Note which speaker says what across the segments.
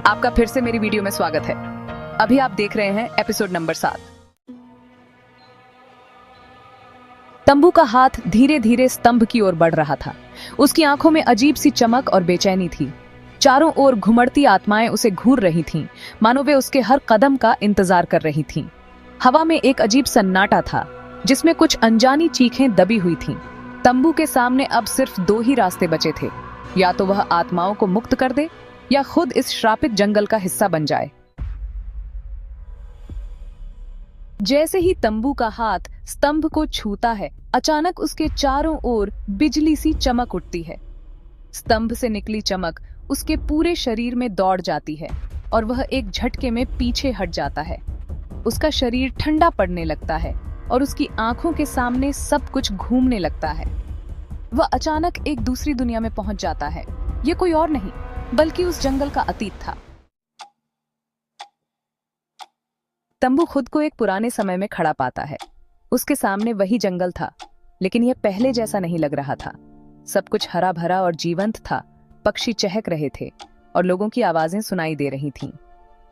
Speaker 1: आपका फिर से मेरी वीडियो में स्वागत है। अभी आप देख रहे हैं एपिसोड नंबर 7। तंबू का हाथ धीरे धीरे स्तंभ की ओर बढ़ रहा था। उसकी आंखों में अजीब सी चमक और बेचैनी थी। चारों ओर घुमड़ती आत्माएं उसे घूर रही थीं, मानो वे उसके हर कदम का इंतजार कर रही थीं। हवा में एक अजीब सन्नाटा था, जिसमें कुछ अनजानी चीखें दबी हुई थीं। तंबू के सामने अब सिर्फ 2 ही रास्ते बचे थे, या तो वह आत्माओं को मुक्त कर दे या खुद इस श्रापित जंगल का हिस्सा बन जाए। जैसे ही तंबू का हाथ स्तंभ को छूता है, अचानक उसके चारों ओर बिजली सी चमक उठती है। स्तंभ से निकली चमक उसके पूरे शरीर में दौड़ जाती है और वह एक झटके में पीछे हट जाता है। उसका शरीर ठंडा पड़ने लगता है और उसकी आंखों के सामने सब कुछ घूमने लगता है। वह अचानक एक दूसरी दुनिया में पहुंच जाता है। ये कोई और नहीं बल्कि उस जंगल का अतीत था। तंबू खुद को एक पुराने समय में खड़ा पाता है। उसके सामने वही जंगल था, लेकिन यह पहले जैसा नहीं लग रहा था। सब कुछ हरा भरा और जीवंत था। पक्षी चहक रहे थे और लोगों की आवाजें सुनाई दे रही थीं।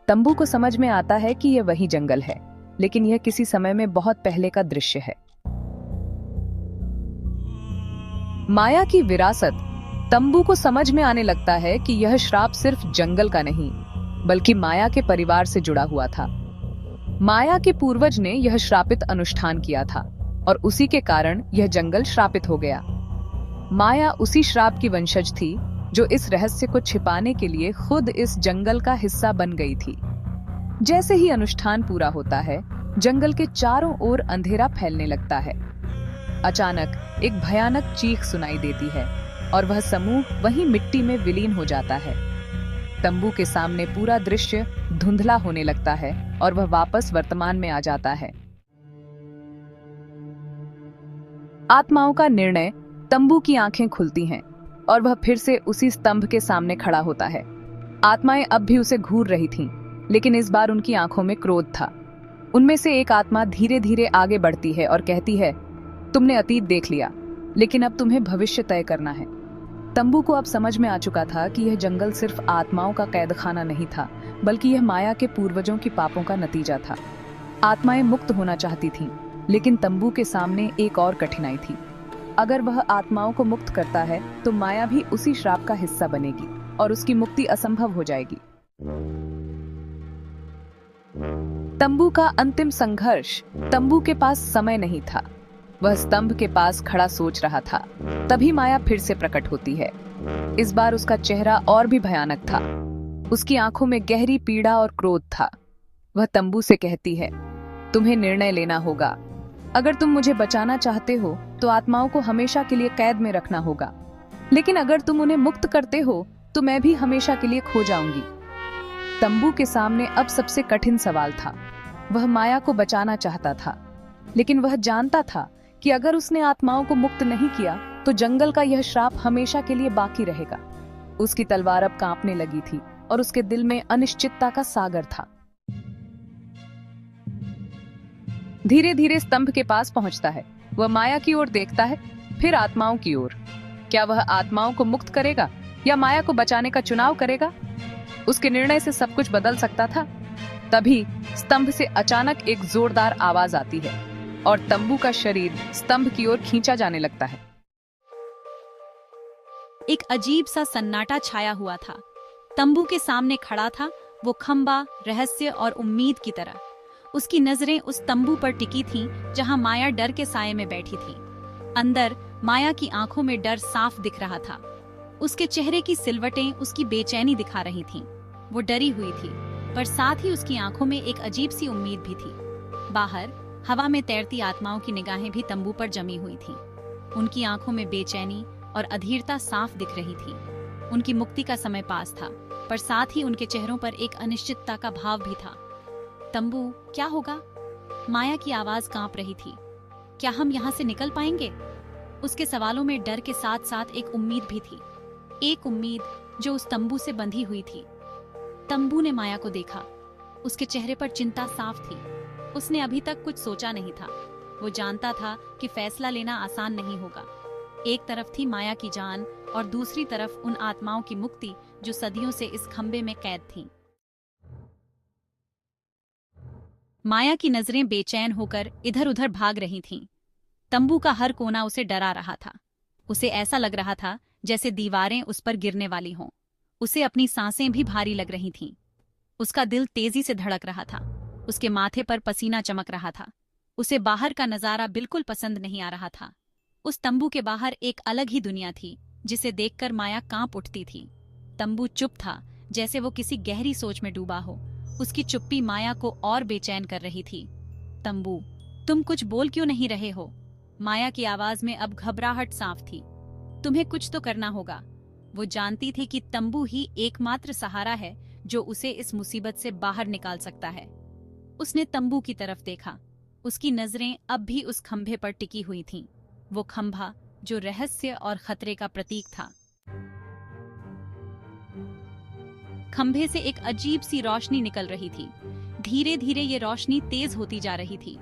Speaker 1: तंबू को समझ में आता है कि यह वही जंगल है, लेकिन यह किसी समय में बहुत पहले का दृश्य है। माया की विरासत। तंबू को समझ में आने लगता है कि यह श्राप सिर्फ जंगल का नहीं, बल्कि माया के परिवार से जुड़ा हुआ था। माया के पूर्वज ने यह श्रापित अनुष्ठान किया था और उसी के कारण यह जंगल श्रापित हो गया। माया उसी श्राप की वंशज थी जो इस रहस्य को छिपाने के लिए खुद इस जंगल का हिस्सा बन गई थी। जैसे ही अनुष्ठान पूरा होता है, जंगल के चारों ओर अंधेरा फैलने लगता है। अचानक एक भयानक चीख सुनाई देती है और वह समूह वहीं मिट्टी में विलीन हो जाता है। तंबू के सामने पूरा दृश्य धुंधला होने लगता है और वह वापस वर्तमान में आ जाता है। आत्माओं का निर्णय। तंबू की आंखें खुलती हैं और वह फिर से उसी स्तंभ के सामने खड़ा होता है। आत्माएं अब भी उसे घूर रही थीं, लेकिन इस बार उनकी आंखों में क्रोध था। उनमें से एक आत्मा धीरे धीरे आगे बढ़ती है और कहती है, तुमने अतीत देख लिया, लेकिन अब तुम्हें भविष्य तय करना है। तंबू को अब समझ में आ चुका था कि यह जंगल सिर्फ आत्माओं का कैदखाना नहीं था, बल्कि यह माया के पूर्वजों की पापों का नतीजा था। आत्माएं मुक्त होना चाहती थीं, लेकिन तंबू के सामने एक और कठिनाई थी। अगर वह आत्माओं को मुक्त करता है तो माया भी उसी श्राप का हिस्सा बनेगी और उसकी मुक्ति असंभव हो जाएगी। तंबू का अंतिम संघर्ष। तंबू के पास समय नहीं था। वह स्तंभ के पास खड़ा सोच रहा था। तभी माया फिर से प्रकट होती है। इस बार उसका चेहरा और भी भयानक था। उसकी आंखों में गहरी पीड़ा और क्रोध था। वह तंबू से कहती है, तुम्हें निर्णय लेना होगा। अगर तुम मुझे बचाना चाहते हो तो आत्माओं को हमेशा के लिए कैद में रखना होगा, लेकिन अगर तुम उन्हें मुक्त करते हो तो मैं भी हमेशा के लिए खो जाऊंगी। तंबू के सामने अब सबसे कठिन सवाल था। वह माया को बचाना चाहता था, लेकिन वह जानता था कि अगर उसने आत्माओं को मुक्त नहीं किया तो जंगल का यह श्राप हमेशा के लिए बाकी रहेगा। उसकी तलवार अब कांपने लगी थी और उसके दिल में अनिश्चितता का सागर था। धीरे धीरे स्तंभ के पास पहुंचता है। वह माया की ओर देखता है, फिर आत्माओं की ओर। क्या वह आत्माओं को मुक्त करेगा या माया को बचाने का चुनाव करेगा? उसके निर्णय से सब कुछ बदल सकता था। तभी स्तंभ से अचानक एक जोरदार आवाज आती है और तंबू का शरीर स्तंभ की ओर खींचा जाने लगता है।
Speaker 2: एक अजीब सा सन्नाटा छाया हुआ था। तंबू के सामने खड़ा था वो खंबा, रहस्य और उम्मीद की तरह। उसकी नजरें उस तंबू पर टिकी थीं जहां माया डर के साये में बैठी थी। अंदर माया की आंखों में डर साफ दिख रहा था। उसके चेहरे की सिलवटें उसकी बेचैनी दिखा रही थीं। वो डरी हुई थी, पर साथ ही उसकी आंखों में एक अजीब सी उम्मीद भी थी। बाहर हवा में तैरती आत्माओं की निगाहें भी तंबू पर जमी हुई थीं। उनकी आंखों में बेचैनी और अधीरता साफ दिख रही थी। उनकी मुक्ति का समय पास था, पर साथ ही उनके चेहरों पर एक अनिश्चितता का भाव भी था। तंबू, क्या होगा? माया की आवाज कांप रही थी। क्या हम यहाँ से निकल पाएंगे? उसके सवालों में डर के साथ साथ एक उम्मीद भी थी। एक उम्मीद जो उस तंबू से बंधी हुई थी। तंबू ने माया को देखा। उसके चेहरे पर चिंता साफ थी। उसने अभी तक कुछ सोचा नहीं था। वो जानता था कि फैसला लेना आसान नहीं होगा। एक तरफ थी माया की जान और दूसरी तरफ उन आत्माओं की मुक्ति जो सदियों से इस खंबे में कैद थीं। माया की नजरें बेचैन होकर इधर उधर भाग रही थीं। तंबू का हर कोना उसे डरा रहा था। उसे ऐसा लग रहा था जैसे दीवारें उस पर गिरने वाली हों। उसे अपनी सांसें भी भारी लग रही थीं। उसका दिल तेजी से धड़क रहा था। उसके माथे पर पसीना चमक रहा था। उसे बाहर का नजारा बिल्कुल पसंद नहीं आ रहा था। उस तंबू के बाहर एक अलग ही दुनिया थी, जिसे देखकर माया कांप उठती थी। तंबू चुप था, जैसे वो किसी गहरी सोच में डूबा हो। उसकी चुप्पी माया को और बेचैन कर रही थी। तंबू, तुम कुछ बोल क्यों नहीं रहे हो? माया की आवाज में अब घबराहट साफ थी। तुम्हें कुछ तो करना होगा। वो जानती थी कि तंबू ही एकमात्र सहारा है जो उसे इस मुसीबत से बाहर निकाल सकता है। उसने तंबू की तरफ देखा। उसकी नजरें अब भी उस खंभे पर टिकी हुई थीं। वो खंभा जो रहस्य और खतरे का प्रतीक था। खंभे से एक अजीब सी रोशनी निकल रही थी। धीरे धीरे ये रोशनी तेज होती जा रही थी।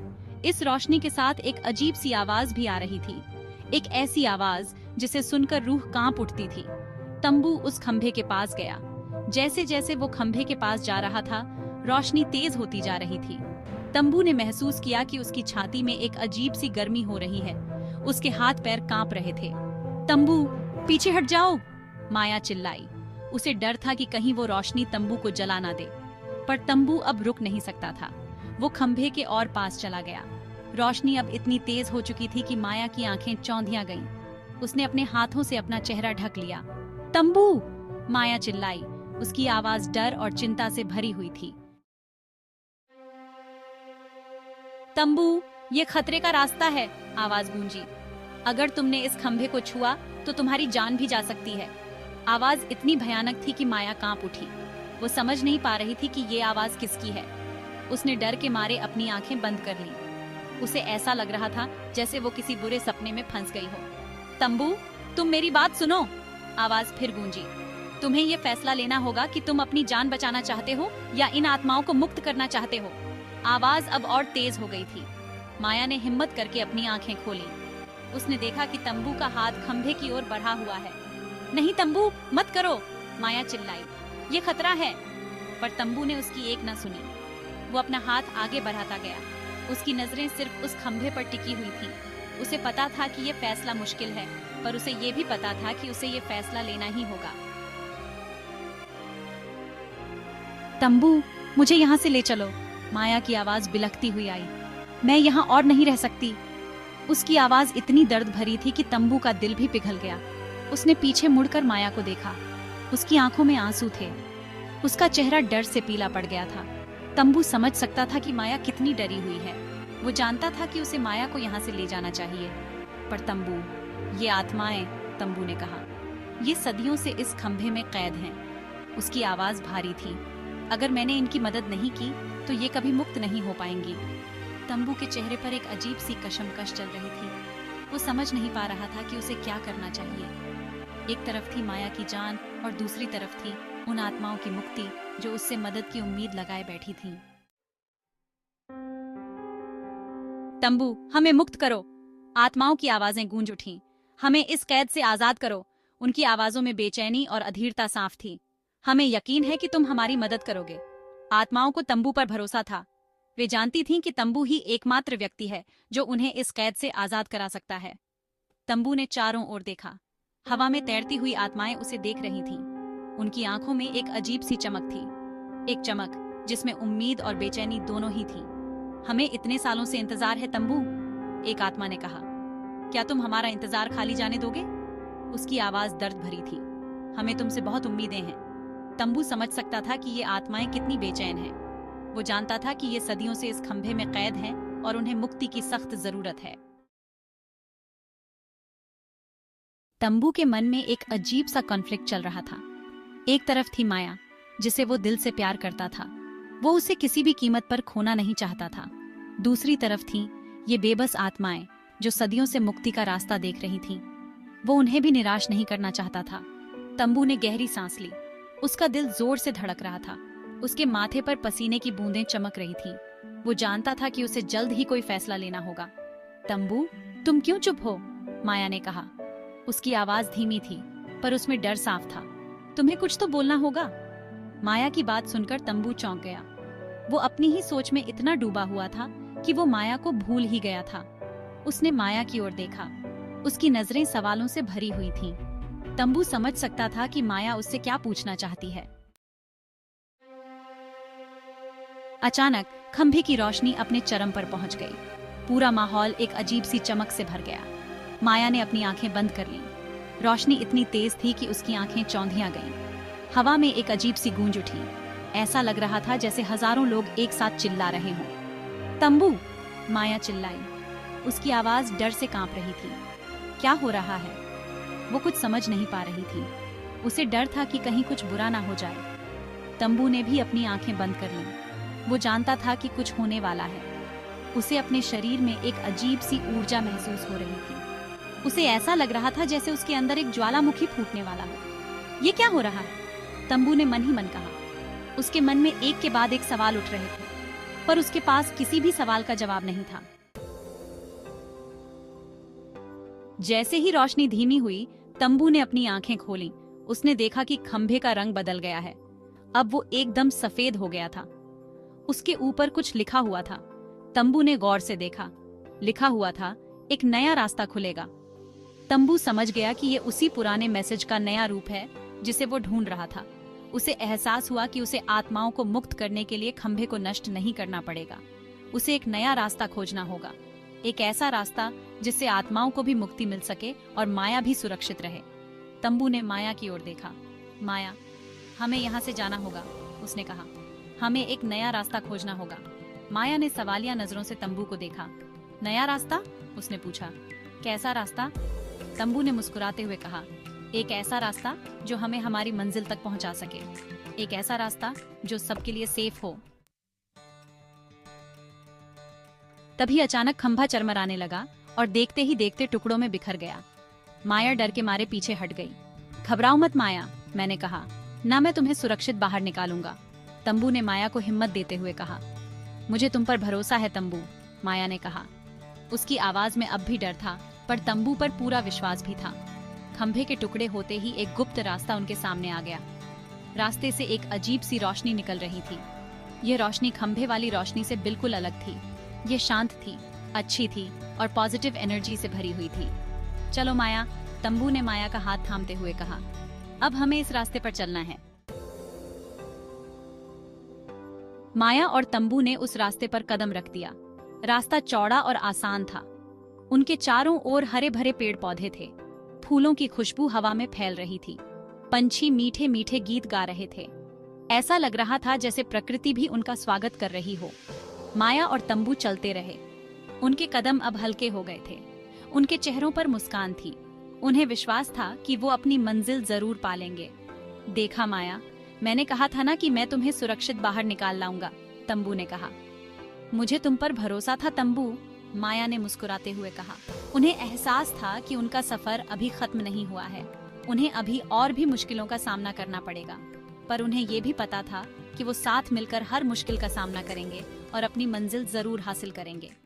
Speaker 2: इस रोशनी के साथ एक अजीब सी आवाज भी आ रही थी। एक ऐसी आवाज जिसे सुनकर रूह कांप उठती थी। तंबू उस खंभे के पास गया। जैसे जैसे वो खंभे के पास जा रहा था, रोशनी तेज होती जा रही थी। तंबू ने महसूस किया कि उसकी छाती में एक अजीब सी गर्मी हो रही है। उसके हाथ पैर कांप रहे थे। तंबू, पीछे हट जाओ! माया चिल्लाई। उसे डर था कि कहीं वो रोशनी तंबू को जला ना दे। पर तंबू अब रुक नहीं सकता था। वो खंभे के और पास चला गया। रोशनी अब इतनी तेज हो चुकी थी कि माया की आंखें चौंधिया गईं। उसने अपने हाथों से अपना चेहरा ढक लिया। तंबू! माया चिल्लाई। उसकी आवाज डर और चिंता से भरी हुई थी। तंबू, ये खतरे का रास्ता है, आवाज गूंजी। अगर तुमने इस खंभे को छुआ तो तुम्हारी जान भी जा सकती है। आवाज इतनी भयानक थी कि माया कांप उठी। वो समझ नहीं पा रही थी कि ये आवाज किसकी है। उसने डर के मारे अपनी आंखें बंद कर लीं। उसे ऐसा लग रहा था जैसे वो किसी बुरे सपने में फंस गई हो। तंबू, तुम मेरी बात सुनो, आवाज फिर गूंजी। तुम्हें ये फैसला लेना होगा कि तुम अपनी जान बचाना चाहते हो या इन आत्माओं को मुक्त करना चाहते हो। आवाज अब और तेज हो गई थी। माया ने हिम्मत करके अपनी आंखें खोली। उसने देखा कि तंबू का हाथ खंभे की ओर बढ़ा हुआ है। नहीं तंबू, मत करो, माया चिल्लाई। ये खतरा है। पर तंबू ने उसकी एक न सुनी। वो अपना हाथ आगे बढ़ाता गया। उसकी नजरें सिर्फ उस खंभे पर टिकी हुई थीं। उसे पता था कि ये फैसला मुश्किल है, पर उसे ये भी पता था कि उसे ये फैसला लेना ही होगा। तंबू, मुझे यहाँ से ले चलो, माया की आवाज बिलखती हुई आई। मैं यहाँ और नहीं रह सकती। उसकी आवाज इतनी दर्द भरी थी कि तंबू का दिल भी पिघल गया। उसने पीछे मुड़कर माया को देखा। उसकी आंखों में आंसू थे। उसका चेहरा डर से पीला पड़ गया था। तंबू समझ सकता था कि माया कितनी डरी हुई है। वो जानता था कि उसे माया को यहाँ से ले जाना चाहिए। पर तंबू, ये आत्माएं, तंबू ने कहा, ये सदियों से इस खंभे में कैद हैं। उसकी आवाज भारी थी। अगर मैंने इनकी मदद नहीं की तो ये कभी मुक्त नहीं हो पाएंगी। तंबू के चेहरे पर एक अजीब सी कशमकश चल रही थी। वो समझ नहीं पा रहा था कि उसे क्या करना चाहिए। एक तरफ थी माया की जान और दूसरी तरफ थी उन आत्माओं की मुक्ति जो उससे मदद की उम्मीद लगाए बैठी थीं। तंबू, हमें मुक्त करो, आत्माओं की आवाजें गूंज उठीं। हमें इस कैद से आजाद करो। उनकी आवाजों में बेचैनी और अधीरता साफ थी। हमें यकीन है कि तुम हमारी मदद करोगे। आत्माओं को तंबू पर भरोसा था। वे जानती थीं कि तंबू ही एकमात्र व्यक्ति है जो उन्हें इस कैद से आजाद करा सकता है। तंबू ने चारों ओर देखा। हवा में तैरती हुई आत्माएं उसे देख रही थीं। उनकी आंखों में एक अजीब सी चमक थी। एक चमक जिसमें उम्मीद और बेचैनी दोनों ही थी। हमें इतने सालों से इंतजार है तंबू, एक आत्मा ने कहा। क्या तुम हमारा इंतजार खाली जाने दोगे? उसकी आवाज दर्द भरी थी। हमें तुमसे बहुत उम्मीदें हैं। तंबू समझ सकता था कि ये आत्माएं कितनी बेचैन हैं। वो जानता था कि ये सदियों से इस खंभे में कैद हैं और उन्हें मुक्ति की सख्त जरूरत है। तंबू के मन में एक अजीब सा कॉन्फ्लिक्ट चल रहा था। एक तरफ थी माया, जिसे वो दिल से प्यार करता था। वो उसे किसी भी कीमत पर खोना नहीं चाहता था। दूसरी तरफ थी ये बेबस आत्माएं जो सदियों से मुक्ति का रास्ता देख रही थीं। वो उन्हें भी निराश नहीं करना चाहता था। तंबू ने गहरी सांस ली। उसका दिल जोर से धड़क रहा था। उसके माथे पर पसीने की बूंदें चमक रही थीं। वो जानता था कि उसे जल्द ही कोई फैसला लेना होगा। तंबू, तुम क्यों चुप हो? माया ने कहा। उसकी आवाज धीमी थी, पर उसमें डर साफ था। तुम्हें कुछ तो बोलना होगा। माया की बात सुनकर तंबू चौंक गया। वो अपनी ही सोच में इतना डूबा हुआ था कि वो माया को भूल ही गया था। उसने माया की ओर देखा। उसकी नजरें सवालों से भरी हुई थीं। तंबू समझ सकता था कि माया उससे क्या पूछना चाहती है। अचानक खंभे की रोशनी अपने चरम पर पहुंच गई। पूरा माहौल एक अजीब सी चमक से भर गया। माया ने अपनी आंखें बंद कर लीं। रोशनी इतनी तेज थी कि उसकी आंखें चौंधिया गईं। हवा में एक अजीब सी गूंज उठी। ऐसा लग रहा था जैसे हजारों लोग एक साथ चिल्ला रहे हों। तंबू! माया चिल्लाई। उसकी आवाज डर से कांप रही थी। क्या हो रहा है? वो कुछ समझ नहीं पा रही थी। उसे डर था कि कहीं कुछ बुरा ना हो जाए। तंबू ने भी अपनी आंखें बंद कर लीं। वो जानता था कि कुछ होने वाला है। उसे अपने शरीर में एक अजीब सी ऊर्जा महसूस हो रही थी। उसे ऐसा लग रहा था जैसे उसके अंदर एक ज्वालामुखी फूटने वाला हो। ये क्या हो रहा है? तंबू ने मन ही मन कहा। उसके मन में एक के बाद एक सवाल उठ रहे थे, पर उसके पास किसी भी सवाल का जवाब नहीं था। जैसे ही रोशनी धीमी हुई, तंबू ने अपनी आंखें खोलीं। उसने देखा कि खंभे का रंग बदल गया है। अब वो एकदम सफेद हो गया था। उसके ऊपर कुछ लिखा हुआ था। तंबू ने गौर से देखा। लिखा हुआ था, एक नया रास्ता खुलेगा। तंबू समझ गया कि ये उसी पुराने मैसेज का नया रूप है जिसे वो ढूंढ रहा था। उसे एहसास हुआ कि उसे आत्माओं को मुक्त करने के लिए खंभे को नष्ट नहीं करना पड़ेगा। उसे एक नया रास्ता खोजना होगा, एक ऐसा रास्ता जिससे आत्माओं को भी मुक्ति मिल सके और माया भी सुरक्षित रहे। तंबू ने माया की ओर देखा। माया, हमें यहाँ से जाना होगा, उसने कहा। हमें एक नया रास्ता खोजना होगा। माया ने सवालिया नजरों से तंबू को देखा। नया रास्ता? उसने पूछा। कैसा रास्ता? तंबू ने मुस्कुराते हुए कहा, एक ऐसा रास्ता जो हमें हमारी मंजिल तक पहुंचा सके, एक ऐसा रास्ता जो सबके लिए सेफ हो। तभी अचानक खंभा चरमराने लगा और देखते ही देखते टुकड़ों में बिखर गया। माया डर के मारे पीछे हट गई। घबराओ मत माया, मैंने कहा। ना, मैं तुम्हें सुरक्षित बाहर निकालूंगा, तंबू ने माया को हिम्मत देते हुए कहा। मुझे तुम पर भरोसा है तंबू, माया ने कहा। उसकी आवाज में अब भी डर था, पर तंबू पर पूरा विश्वास भी था। खंभे के टुकड़े होते ही एक गुप्त रास्ता उनके सामने आ गया। रास्ते से एक अजीब सी रोशनी निकल रही थी। यह रोशनी खंभे वाली रोशनी से बिल्कुल अलग थी। ये शांत थी, अच्छी थी और पॉजिटिव एनर्जी से भरी हुई थी। चलो माया, तंबू ने माया का हाथ थामते हुए कहा। अब हमें इस रास्ते पर चलना है। माया और तंबू ने उस रास्ते पर कदम रख दिया। रास्ता चौड़ा और आसान था। उनके चारों ओर हरे भरे पेड़ पौधे थे। फूलों की खुशबू हवा में फैल रही थी। पंछी मीठे मीठे गीत गा रहे थे। ऐसा लग रहा था जैसे प्रकृति भी उनका स्वागत कर रही हो। माया और तंबू चलते रहे। उनके कदम अब हल्के हो गए थे। उनके चेहरों पर मुस्कान थी। उन्हें विश्वास था कि वो अपनी मंजिल जरूर पालेंगे। देखा माया, मैंने कहा था ना कि मैं तुम्हें सुरक्षित बाहर निकाल लाऊंगा, तंबू ने कहा। मुझे तुम पर भरोसा था तंबू, माया ने मुस्कुराते हुए कहा। उन्हें एहसास था कि उनका सफर अभी खत्म नहीं हुआ है। उन्हें अभी और भी मुश्किलों का सामना करना पड़ेगा, पर उन्हें ये भी पता था कि वो साथ मिलकर हर मुश्किल का सामना करेंगे और अपनी मंजिल जरूर हासिल करेंगे।